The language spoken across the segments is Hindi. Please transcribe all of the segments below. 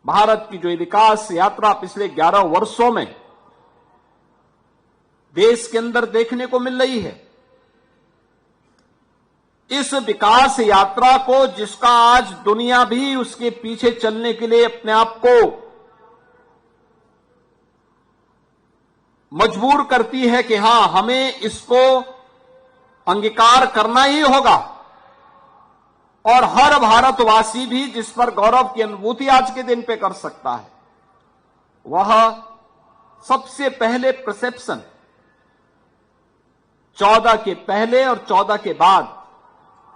भारत की जो ये विकास यात्रा पिछले 11 वर्षों में देश के अंदर देखने को मिल रही है, इस विकास यात्रा को जिसका आज दुनिया भी उसके पीछे चलने के लिए अपने आप को मजबूर करती है कि हां, हमें इसको अंगीकार करना ही होगा, और हर भारतवासी भी जिस पर गौरव की अनुभूति आज के दिन पे कर सकता है, वह सबसे पहले परसेप्शन 14 के पहले और 14 के बाद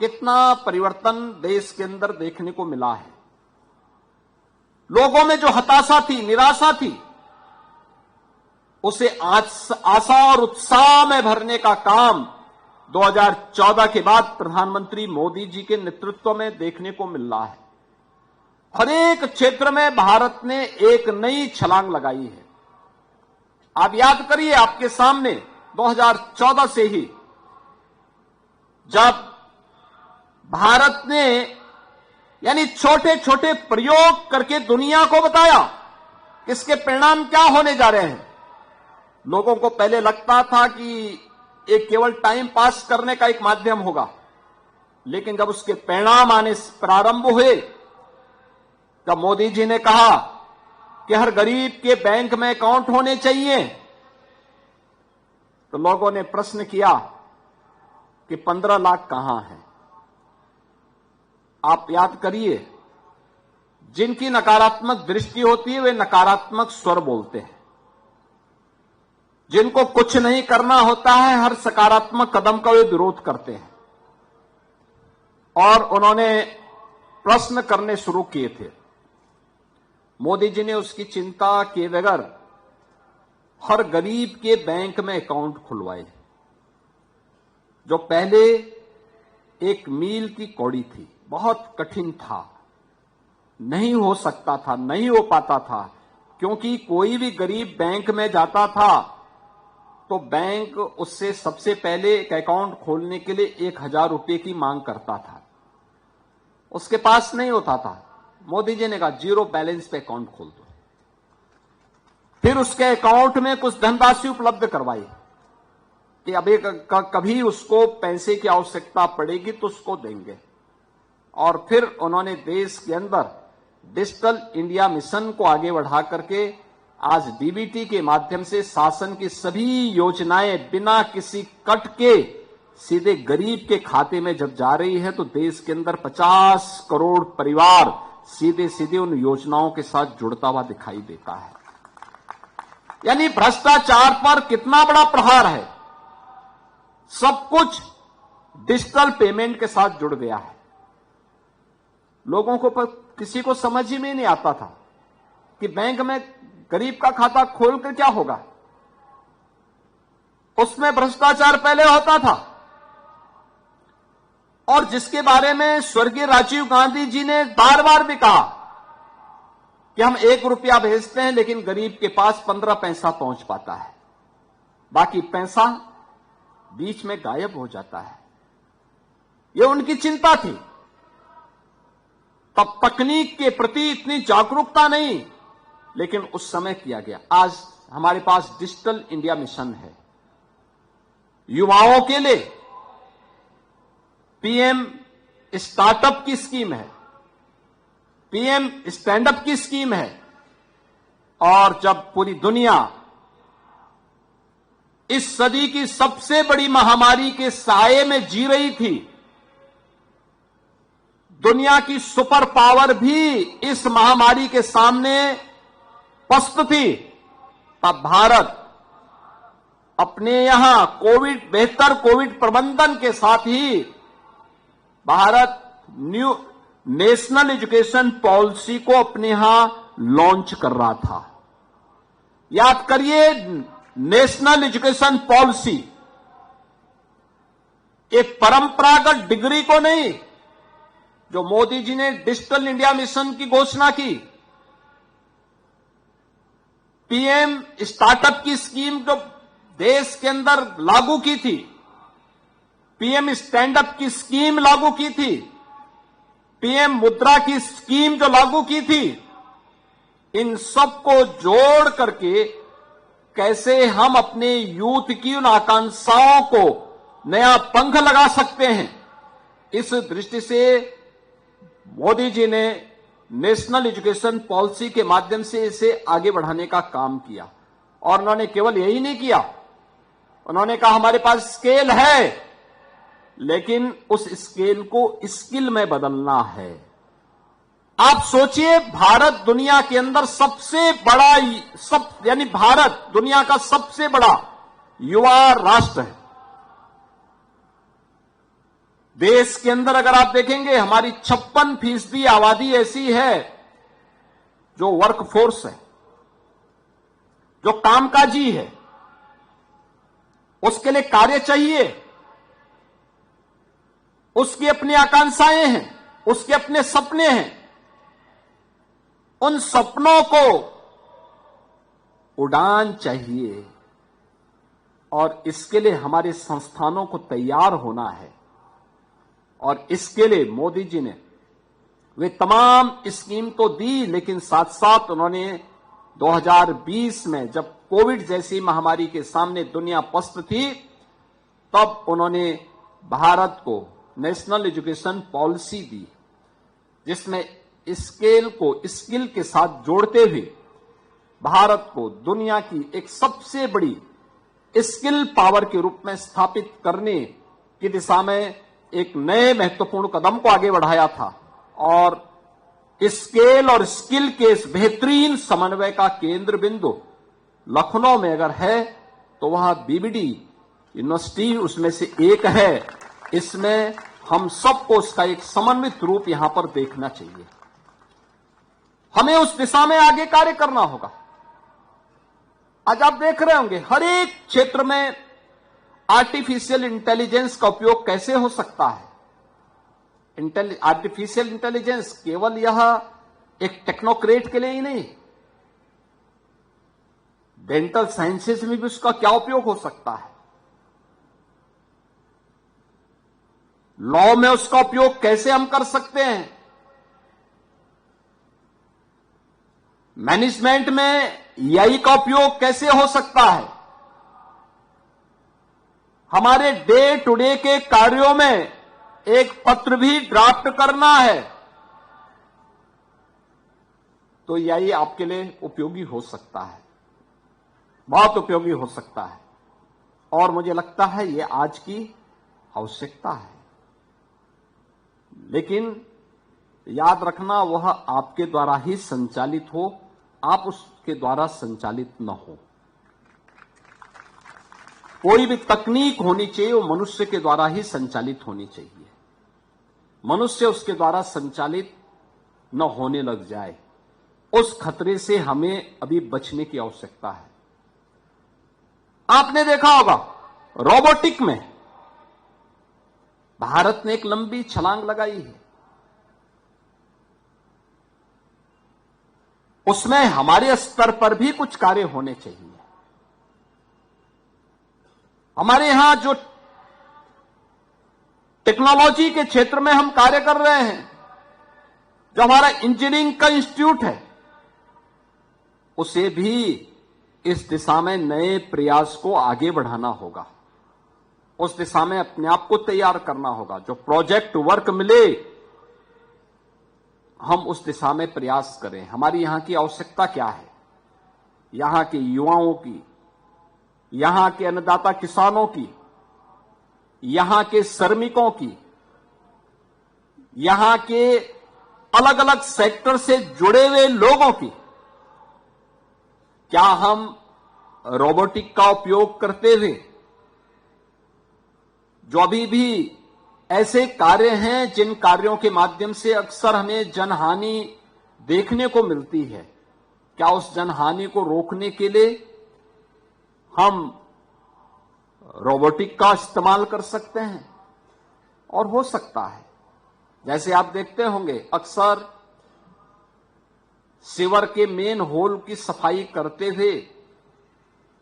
कितना परिवर्तन देश के अंदर देखने को मिला है। लोगों में जो हताशा थी, निराशा थी, उसे आशा और उत्साह में भरने का काम 2014 के बाद प्रधानमंत्री मोदी जी के नेतृत्व में देखने को मिल रहा है। हर एक क्षेत्र में भारत ने एक नई छलांग लगाई है। आप याद करिए, आपके सामने 2014 से ही जब भारत ने यानी छोटे छोटे प्रयोग करके दुनिया को बताया कि इसके परिणाम क्या होने जा रहे हैं। लोगों को पहले लगता था कि एक केवल टाइम पास करने का एक माध्यम होगा, लेकिन जब उसके परिणाम आने प्रारंभ हुए, तब मोदी जी ने कहा कि हर गरीब के बैंक में अकाउंट होने चाहिए, तो लोगों ने प्रश्न किया कि 15 लाख कहां है। आप याद करिए, जिनकी नकारात्मक दृष्टि होती है वे नकारात्मक स्वर बोलते हैं, जिनको कुछ नहीं करना होता है हर सकारात्मक कदम का वे विरोध करते हैं। और उन्होंने प्रश्न करने शुरू किए थे। मोदी जी ने उसकी चिंता किए बगैर हर गरीब के बैंक में अकाउंट खुलवाए, जो पहले एक मील की कौड़ी थी, बहुत कठिन था, नहीं हो सकता था, नहीं हो पाता था, क्योंकि कोई भी गरीब बैंक में जाता था तो बैंक उससे सबसे पहले एक अकाउंट खोलने के लिए 1000 रुपए की मांग करता था, उसके पास नहीं होता था। मोदी जी ने कहा जीरो बैलेंस पे अकाउंट खोल दो। फिर उसके अकाउंट में कुछ धनराशि उपलब्ध करवाई कि अभी कभी उसको पैसे की आवश्यकता पड़ेगी तो उसको देंगे। और फिर उन्होंने देश के अंदर डिजिटल इंडिया मिशन को आगे बढ़ा करके आज डीबीटी के माध्यम से शासन की सभी योजनाएं बिना किसी कट के सीधे गरीब के खाते में जब जा रही है, तो देश के अंदर 50 करोड़ परिवार सीधे सीधे उन योजनाओं के साथ जुड़ता हुआ दिखाई देता है। यानी भ्रष्टाचार पर कितना बड़ा प्रहार है। सब कुछ डिजिटल पेमेंट के साथ जुड़ गया है। लोगों को किसी को समझ ही में नहीं आता था कि बैंक में गरीब का खाता खोलकर क्या होगा। उसमें भ्रष्टाचार पहले होता था, और जिसके बारे में स्वर्गीय राजीव गांधी जी ने बार बार भी कहा कि हम 1 रुपया भेजते हैं लेकिन गरीब के पास 15 पैसा पहुंच पाता है, बाकी पैसा बीच में गायब हो जाता है। यह उनकी चिंता थी। तब तकनीक के प्रति इतनी जागरूकता नहीं, लेकिन उस समय किया गया। आज हमारे पास डिजिटल इंडिया मिशन है। युवाओं के लिए पीएम स्टार्टअप की स्कीम है, पीएम स्टैंडअप की स्कीम है। और जब पूरी दुनिया इस सदी की सबसे बड़ी महामारी के साये में जी रही थी, दुनिया की सुपर पावर भी इस महामारी के सामने पस्त थी, तब भारत अपने यहां बेहतर कोविड प्रबंधन के साथ ही Bharat new national education policy को अपने यहां लॉन्च कर रहा था। याद करिए, नेशनल एजुकेशन पॉलिसी एक परंपरागत डिग्री को नहीं, जो मोदी जी ने डिजिटल इंडिया मिशन की घोषणा की, पीएम स्टार्टअप की स्कीम जो देश के अंदर लागू की थी, पीएम स्टैंडअप की स्कीम लागू की थी, पीएम मुद्रा की स्कीम जो लागू की थी, इन सबको जोड़ करके कैसे हम अपने यूथ की उन आकांक्षाओं को नया पंख लगा सकते हैं, इस दृष्टि से मोदी जी ने नेशनल एजुकेशन पॉलिसी के माध्यम से इसे आगे बढ़ाने का काम किया। और उन्होंने केवल यही नहीं किया, उन्होंने कहा हमारे पास स्केल है, लेकिन उस स्केल को स्किल में बदलना है। आप सोचिए, भारत दुनिया के अंदर सबसे बड़ा यानी भारत दुनिया का सबसे बड़ा युवा राष्ट्र है। देश के अंदर अगर आप देखेंगे, हमारी 56% आबादी ऐसी है जो वर्कफोर्स है, जो कामकाजी है, उसके लिए कार्य चाहिए, उसकी अपनी आकांक्षाएं हैं, उसके अपने सपने हैं। उन सपनों को उड़ान चाहिए और इसके लिए हमारे संस्थानों को तैयार होना है। और इसके लिए मोदी जी ने वे तमाम स्कीम तो दी, लेकिन साथ साथ उन्होंने 2020 में जब कोविड जैसी महामारी के सामने दुनिया पस्त थी, तब उन्होंने भारत को नेशनल एजुकेशन पॉलिसी दी, जिसमें स्केल को स्किल के साथ जोड़ते हुए भारत को दुनिया की एक सबसे बड़ी स्किल पावर के रूप में स्थापित करने की दिशा में एक नए महत्वपूर्ण कदम को आगे बढ़ाया था। और स्केल और स्किल के इस बेहतरीन समन्वय का केंद्र बिंदु लखनऊ में अगर है तो वह बीबीडी यूनिवर्सिटी उसमें से एक है। इसमें हम सबको उसका एक समन्वित रूप यहां पर देखना चाहिए। हमें उस दिशा में आगे कार्य करना होगा। आज आप देख रहे होंगे हर एक क्षेत्र में आर्टिफिशियल इंटेलिजेंस का उपयोग कैसे हो सकता है। आर्टिफिशियल इंटेलिजेंस केवल यह एक टेक्नोक्रेट के लिए ही नहीं, डेंटल साइंसेज में भी उसका क्या उपयोग हो सकता है, लॉ में उसका उपयोग कैसे हम कर सकते हैं, मैनेजमेंट में एआई का उपयोग कैसे हो सकता है, हमारे डे टू डे के कार्यों में एक पत्र भी ड्राफ्ट करना है तो एआई आपके लिए उपयोगी हो सकता है, बहुत उपयोगी हो सकता है। और मुझे लगता है ये आज की आवश्यकता है। लेकिन याद रखना, वह आपके द्वारा ही संचालित हो, आप उसके द्वारा संचालित न हो। कोई भी तकनीक होनी चाहिए वो मनुष्य के द्वारा ही संचालित होनी चाहिए। मनुष्य उसके द्वारा संचालित न होने लग जाए, उस खतरे से हमें अभी बचने की आवश्यकता है। आपने देखा होगा रोबोटिक में भारत ने एक लंबी छलांग लगाई है। उसमें हमारे स्तर पर भी कुछ कार्य होने चाहिए। हमारे यहां जो टेक्नोलॉजी के क्षेत्र में हम कार्य कर रहे हैं, जो हमारा इंजीनियरिंग का इंस्टीट्यूट है, उसे भी इस दिशा में नए प्रयास को आगे बढ़ाना होगा। उस दिशा में अपने आप को तैयार करना होगा। जो प्रोजेक्ट वर्क मिले हम उस दिशा में प्रयास करें। हमारी यहां की आवश्यकता क्या है, यहां के युवाओं की, यहां के अन्नदाता किसानों की, यहां के श्रमिकों की, यहां के अलग अलग सेक्टर से जुड़े हुए लोगों की। क्या हम रोबोटिक का उपयोग करते हुए जो अभी भी ऐसे कार्य हैं जिन कार्यों के माध्यम से अक्सर हमें जनहानि देखने को मिलती है, क्या उस जनहानि को रोकने के लिए हम रोबोटिक का इस्तेमाल कर सकते हैं? और हो सकता है, जैसे आप देखते होंगे अक्सर सीवर के मेन होल की सफाई करते हुए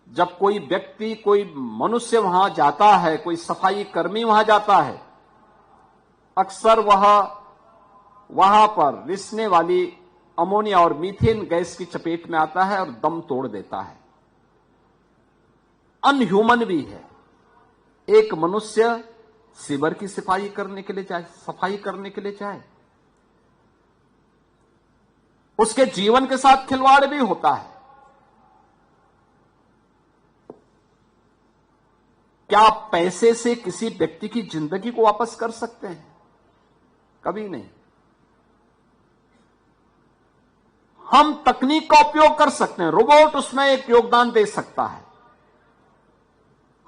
जब कोई व्यक्ति, कोई मनुष्य वहां जाता है, कोई सफाई कर्मी वहां जाता है, अक्सर वहां पर रिसने वाली अमोनिया और मीथेन गैस की चपेट में आता है और दम तोड़ देता है। अनह्यूमन भी है। एक मनुष्य सीवर की सफाई करने के लिए जाए, उसके जीवन के साथ खिलवाड़ भी होता है। क्या आप पैसे से किसी व्यक्ति की जिंदगी को वापस कर सकते हैं? कभी नहीं। हम तकनीक का उपयोग कर सकते हैं, रोबोट उसमें एक योगदान दे सकता है।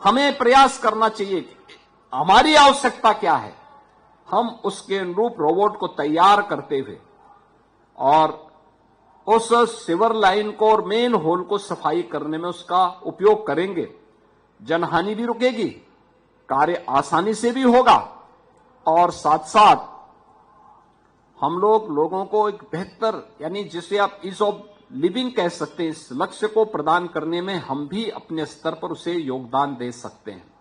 हमें प्रयास करना चाहिए कि हमारी आवश्यकता क्या है, हम उसके अनुरूप रोबोट को तैयार करते हुए और उस सीवर लाइन को और मेन होल को सफाई करने में उसका उपयोग करेंगे। जनहानि भी रुकेगी, कार्य आसानी से भी होगा और साथ साथ हम लोगों को एक बेहतर, यानी जिसे आप ईज ऑफ लिविंग कह सकते हैं, इस लक्ष्य को प्रदान करने में हम भी अपने स्तर पर उसे योगदान दे सकते हैं।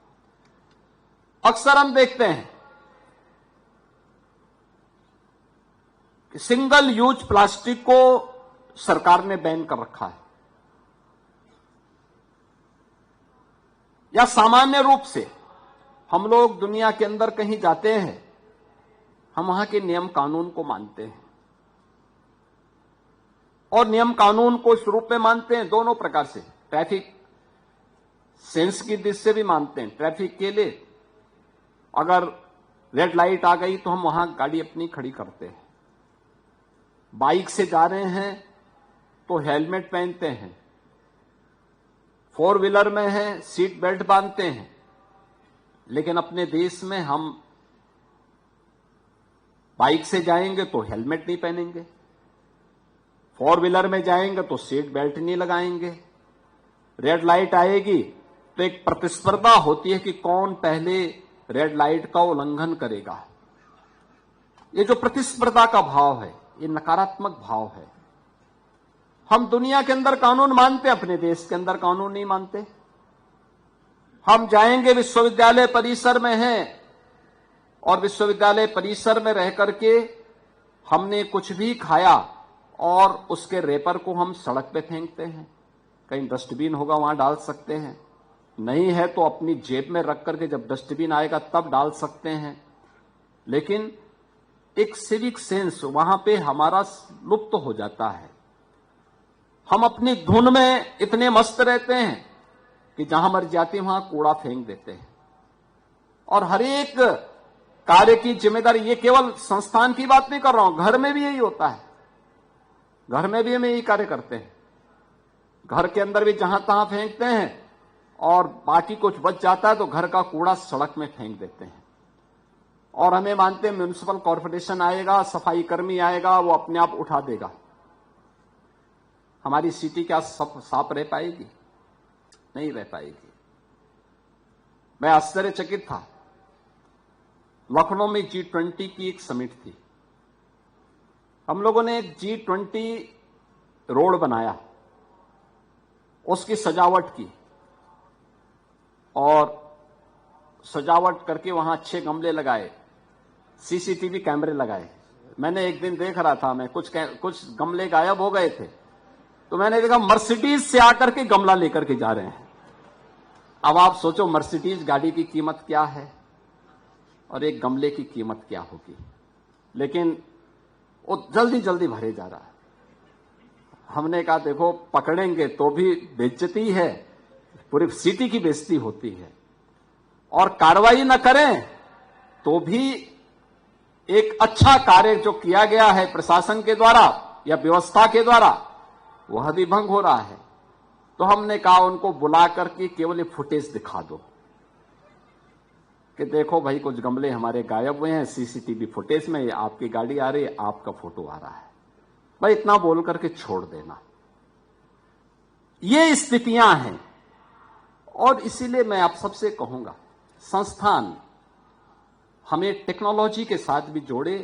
अक्सर हम देखते हैं कि सिंगल यूज प्लास्टिक को सरकार ने बैन कर रखा है, या सामान्य रूप से हम लोग दुनिया के अंदर कहीं जाते हैं, हम वहां के नियम कानून को मानते हैं और नियम कानून को इस रूप में मानते हैं दोनों प्रकार से। ट्रैफिक सेंस की दृष्टि से भी मानते हैं। ट्रैफिक के लिए अगर रेड लाइट आ गई तो हम वहां गाड़ी अपनी खड़ी करते हैं। बाइक से जा रहे हैं तो हेलमेट पहनते हैं, फोर व्हीलर में है सीट बेल्ट बांधते हैं। लेकिन अपने देश में हम बाइक से जाएंगे तो हेलमेट नहीं पहनेंगे, फोर व्हीलर में जाएंगे तो सीट बेल्ट नहीं लगाएंगे। रेड लाइट आएगी तो एक प्रतिस्पर्धा होती है कि कौन पहले रेड लाइट का उल्लंघन करेगा। ये जो प्रतिस्पर्धा का भाव है, ये नकारात्मक भाव है। हम दुनिया के अंदर कानून मानते हैं, अपने देश के अंदर कानून नहीं मानते। हम जाएंगे विश्वविद्यालय परिसर में हैं और विश्वविद्यालय परिसर में रह करके हमने कुछ भी खाया और उसके रेपर को हम सड़क पे फेंकते हैं। कहीं डस्टबिन होगा वहां डाल सकते हैं, नहीं है तो अपनी जेब में रख करके जब डस्टबिन आएगा तब डाल सकते हैं। लेकिन एक सिविक सेंस वहां पे हमारा लुप्त हो जाता है। हम अपनी धुन में इतने मस्त रहते हैं कि जहां मर जाती वहां कूड़ा फेंक देते हैं। और हर एक कार्य की जिम्मेदारी, ये केवल संस्थान की बात नहीं कर रहा हूं, घर में भी यही होता है। घर में भी हम यही कार्य करते हैं। घर के अंदर भी जहां तहां फेंकते हैं और बाकी कुछ बच जाता है तो घर का कूड़ा सड़क में फेंक देते हैं। और हमें मानते हैं म्युनिसिपल कॉर्पोरेशन आएगा, सफाई कर्मी आएगा, वो अपने आप उठा देगा। हमारी सिटी क्या साफ रह पाएगी? नहीं रह पाएगी। मैं आश्चर्यचकित था, लखनऊ में G20 की एक समिट थी। हम लोगों ने एक G20 रोड बनाया, उसकी सजावट की और सजावट करके वहां अच्छे गमले लगाए, सीसीटीवी कैमरे लगाए। मैंने एक दिन देख रहा था, मैं कुछ गमले गायब हो गए थे, तो मैंने देखा मर्सिडीज से आकर के गमला लेकर के जा रहे हैं। अब आप सोचो मर्सिडीज गाड़ी की कीमत क्या है और एक गमले की कीमत क्या होगी। लेकिन वो जल्दी जल्दी भरे जा रहा है। हमने कहा देखो पकड़ेंगे तो भी बेइज्जती है, पूरी सिटी की बेइज्जती होती है, और कार्रवाई न करें तो भी एक अच्छा कार्य जो किया गया है प्रशासन के द्वारा या व्यवस्था के द्वारा, वह भी भंग हो रहा है। तो हमने कहा उनको बुला करके केवल ये फुटेज दिखा दो कि देखो भाई कुछ गमले हमारे गायब हुए हैं, सीसीटीवी फुटेज में ये आपकी गाड़ी आ रही है, आपका फोटो आ रहा है। भाई इतना बोल करके छोड़ देना। ये स्थितियां हैं और इसीलिए मैं आप सबसे कहूंगा संस्थान हमें टेक्नोलॉजी के साथ भी जोड़े